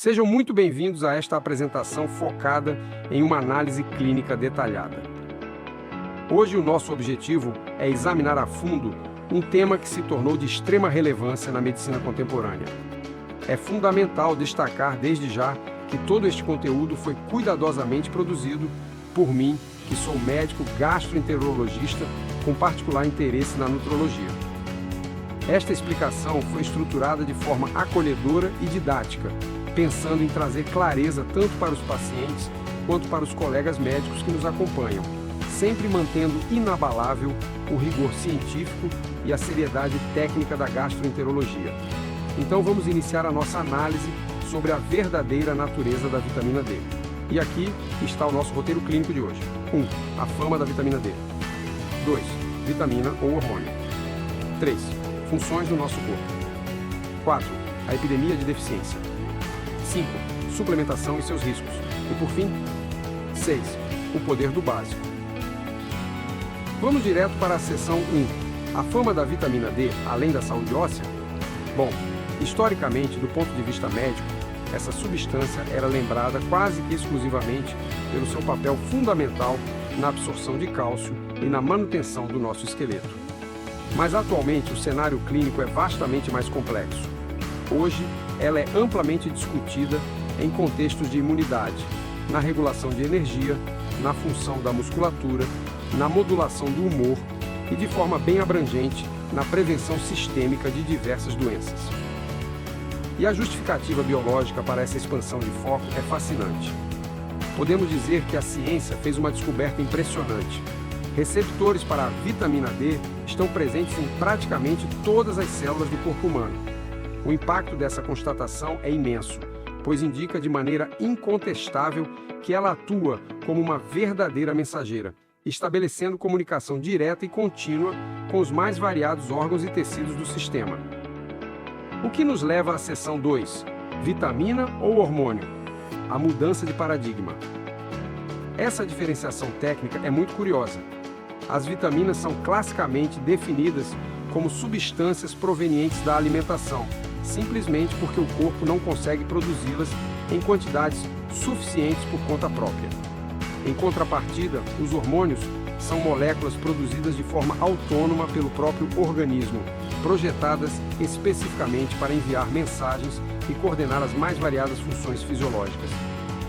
Sejam muito bem-vindos a esta apresentação focada em uma análise clínica detalhada. Hoje o nosso objetivo é examinar a fundo um tema que se tornou de extrema relevância na medicina contemporânea. É fundamental destacar desde já que todo este conteúdo foi cuidadosamente produzido por mim, que sou médico gastroenterologista com particular interesse na nutrologia. Esta explicação foi estruturada de forma acolhedora e didática, pensando em trazer clareza tanto para os pacientes quanto para os colegas médicos que nos acompanham, sempre mantendo inabalável o rigor científico e a seriedade técnica da gastroenterologia. Então vamos iniciar a nossa análise sobre a verdadeira natureza da vitamina D. E aqui está o nosso roteiro clínico de hoje. 1. A fama da vitamina D. 2. Vitamina ou hormônio. 3. Funções do nosso corpo. 4. A epidemia de deficiência. 5. Suplementação e seus riscos. E por fim, 6. O poder do básico. Vamos direto para a seção 1. A fama da vitamina D, além da saúde óssea? Bom, historicamente, do ponto de vista médico, essa substância era lembrada quase que exclusivamente pelo seu papel fundamental na absorção de cálcio e na manutenção do nosso esqueleto. Mas atualmente o cenário clínico é vastamente mais complexo. Hoje, ela é amplamente discutida em contextos de imunidade, na regulação de energia, na função da musculatura, na modulação do humor e, de forma bem abrangente, na prevenção sistêmica de diversas doenças. E a justificativa biológica para essa expansão de foco é fascinante. Podemos dizer que a ciência fez uma descoberta impressionante. Receptores para a vitamina D estão presentes em praticamente todas as células do corpo humano. O impacto dessa constatação é imenso, pois indica de maneira incontestável que ela atua como uma verdadeira mensageira, estabelecendo comunicação direta e contínua com os mais variados órgãos e tecidos do sistema. O que nos leva à seção 2, vitamina ou hormônio? A mudança de paradigma. Essa diferenciação técnica é muito curiosa. As vitaminas são classicamente definidas como substâncias provenientes da alimentação, simplesmente porque o corpo não consegue produzi-las em quantidades suficientes por conta própria. Em contrapartida, os hormônios são moléculas produzidas de forma autônoma pelo próprio organismo, projetadas especificamente para enviar mensagens e coordenar as mais variadas funções fisiológicas.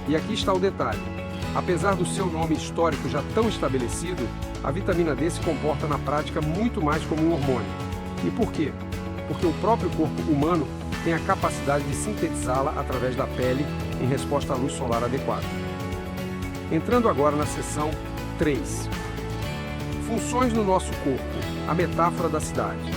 E aqui está o detalhe. Apesar do seu nome histórico já tão estabelecido, a vitamina D se comporta na prática muito mais como um hormônio. E por quê? Porque o próprio corpo humano tem a capacidade de sintetizá-la através da pele em resposta à luz solar adequada. Entrando agora na seção 3. Funções no nosso corpo, a metáfora da cidade.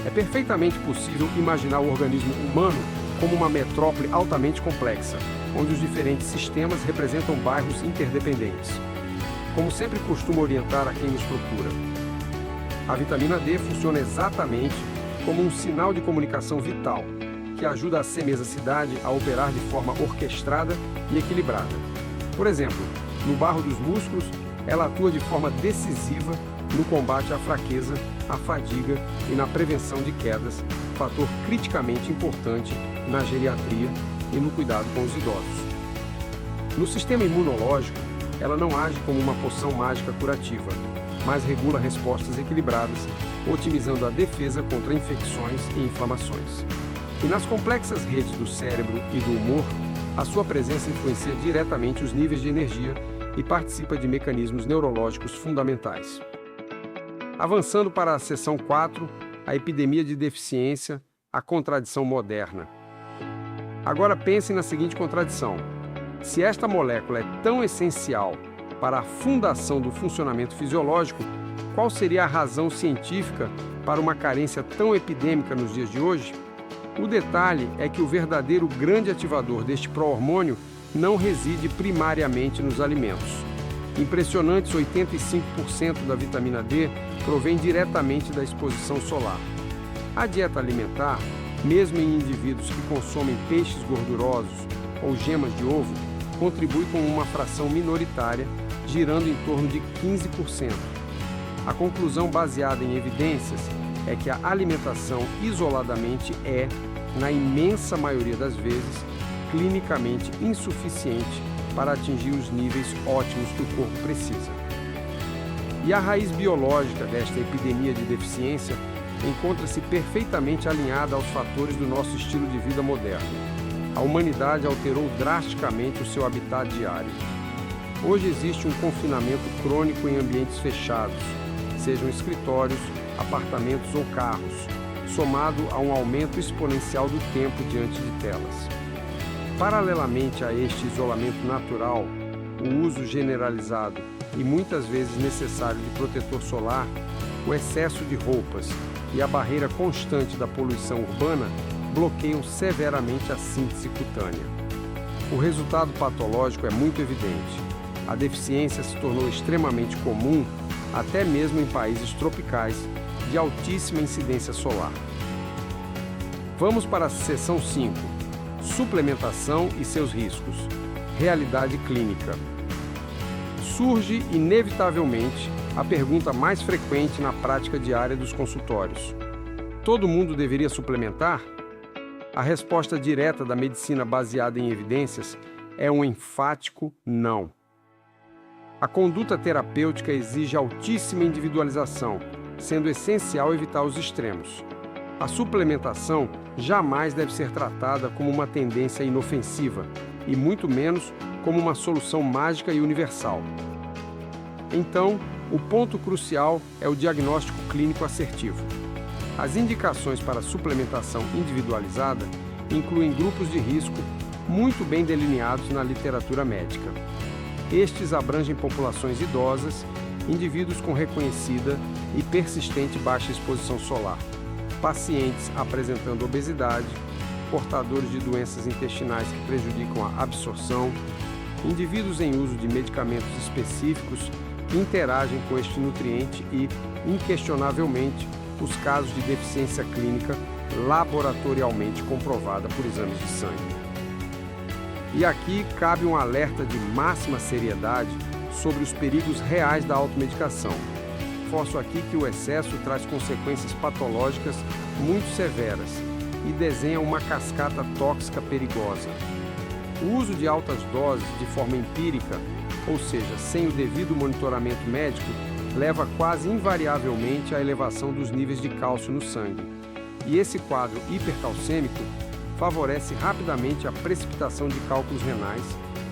É perfeitamente possível imaginar o organismo humano como uma metrópole altamente complexa, onde os diferentes sistemas representam bairros interdependentes. Como sempre costumo orientar a quem nos procura, a vitamina D funciona exatamente como um sinal de comunicação vital, que ajuda a semicidade a operar de forma orquestrada e equilibrada. Por exemplo, no barro dos músculos, ela atua de forma decisiva no combate à fraqueza, à fadiga e na prevenção de quedas, fator criticamente importante na geriatria e no cuidado com os idosos. No sistema imunológico, ela não age como uma poção mágica curativa, mas regula respostas equilibradas, otimizando a defesa contra infecções e inflamações. E nas complexas redes do cérebro e do humor, a sua presença influencia diretamente os níveis de energia e participa de mecanismos neurológicos fundamentais. Avançando para a seção 4, a epidemia de deficiência, a contradição moderna. Agora pensem na seguinte contradição. Se esta molécula é tão essencial para a fundação do funcionamento fisiológico, qual seria a razão científica para uma carência tão epidêmica nos dias de hoje? O detalhe é que o verdadeiro grande ativador deste pró-hormônio não reside primariamente nos alimentos. Impressionantes 85% da vitamina D provém diretamente da exposição solar. A dieta alimentar, mesmo em indivíduos que consomem peixes gordurosos ou gemas de ovo, contribui com uma fração minoritária, girando em torno de 15%. A conclusão baseada em evidências é que a alimentação isoladamente é, na imensa maioria das vezes, clinicamente insuficiente para atingir os níveis ótimos que o corpo precisa. E a raiz biológica desta epidemia de deficiência encontra-se perfeitamente alinhada aos fatores do nosso estilo de vida moderno. A humanidade alterou drasticamente o seu habitat diário. Hoje existe um confinamento crônico em ambientes fechados, sejam escritórios, apartamentos ou carros, somado a um aumento exponencial do tempo diante de telas. Paralelamente a este isolamento natural, o uso generalizado e muitas vezes necessário de protetor solar, o excesso de roupas e a barreira constante da poluição urbana bloqueiam severamente a síntese cutânea. O resultado patológico é muito evidente. A deficiência se tornou extremamente comum, até mesmo em países tropicais, de altíssima incidência solar. Vamos para a seção 5. Suplementação e seus riscos. Realidade clínica. Surge, inevitavelmente, a pergunta mais frequente na prática diária dos consultórios: todo mundo deveria suplementar? A resposta direta da medicina baseada em evidências é um enfático não. A conduta terapêutica exige altíssima individualização, sendo essencial evitar os extremos. A suplementação jamais deve ser tratada como uma tendência inofensiva, e muito menos como uma solução mágica e universal. Então, o ponto crucial é o diagnóstico clínico assertivo. As indicações para suplementação individualizada incluem grupos de risco muito bem delineados na literatura médica. Estes abrangem populações idosas, indivíduos com reconhecida e persistente baixa exposição solar, pacientes apresentando obesidade, portadores de doenças intestinais que prejudicam a absorção, indivíduos em uso de medicamentos específicos que interagem com este nutriente e, inquestionavelmente, os casos de deficiência clínica laboratorialmente comprovada por exames de sangue. E aqui cabe um alerta de máxima seriedade sobre os perigos reais da automedicação. Reforço aqui que o excesso traz consequências patológicas muito severas e desenha uma cascata tóxica perigosa. O uso de altas doses de forma empírica, ou seja, sem o devido monitoramento médico, leva quase invariavelmente à elevação dos níveis de cálcio no sangue. E esse quadro hipercalcêmico favorece rapidamente a precipitação de cálculos renais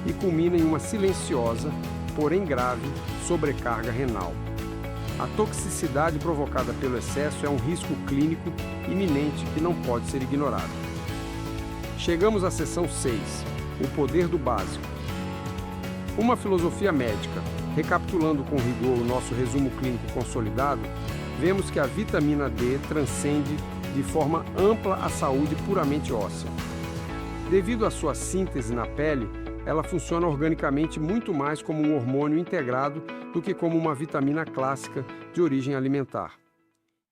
e culmina em uma silenciosa, porém grave, sobrecarga renal. A toxicidade provocada pelo excesso é um risco clínico iminente que não pode ser ignorado. Chegamos à seção 6, o poder do básico. Uma filosofia médica. Recapitulando com rigor o nosso resumo clínico consolidado, vemos que a vitamina D transcende de forma ampla a saúde puramente óssea. Devido à sua síntese na pele, ela funciona organicamente muito mais como um hormônio integrado do que como uma vitamina clássica de origem alimentar.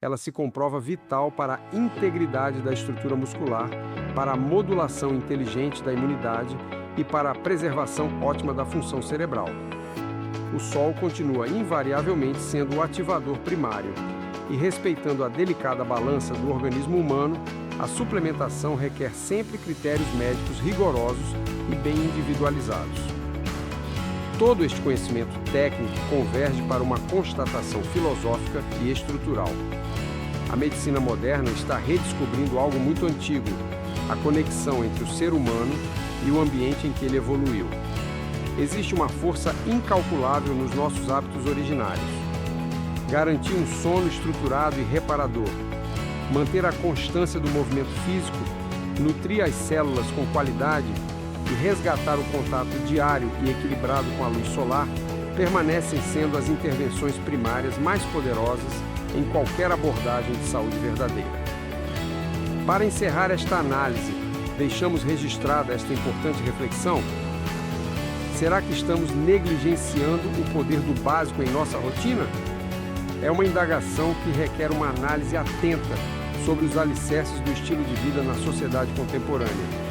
Ela se comprova vital para a integridade da estrutura muscular, para a modulação inteligente da imunidade e para a preservação ótima da função cerebral. O sol continua invariavelmente sendo o ativador primário, e respeitando a delicada balança do organismo humano, a suplementação requer sempre critérios médicos rigorosos e bem individualizados. Todo este conhecimento técnico converge para uma constatação filosófica e estrutural. A medicina moderna está redescobrindo algo muito antigo, a conexão entre o ser humano e o ambiente em que ele evoluiu. Existe uma força incalculável nos nossos hábitos originários. Garantir um sono estruturado e reparador, manter a constância do movimento físico, nutrir as células com qualidade e resgatar o contato diário e equilibrado com a luz solar permanecem sendo as intervenções primárias mais poderosas em qualquer abordagem de saúde verdadeira. Para encerrar esta análise, deixamos registrada esta importante reflexão. Será que estamos negligenciando o poder do básico em nossa rotina? É uma indagação que requer uma análise atenta sobre os alicerces do estilo de vida na sociedade contemporânea.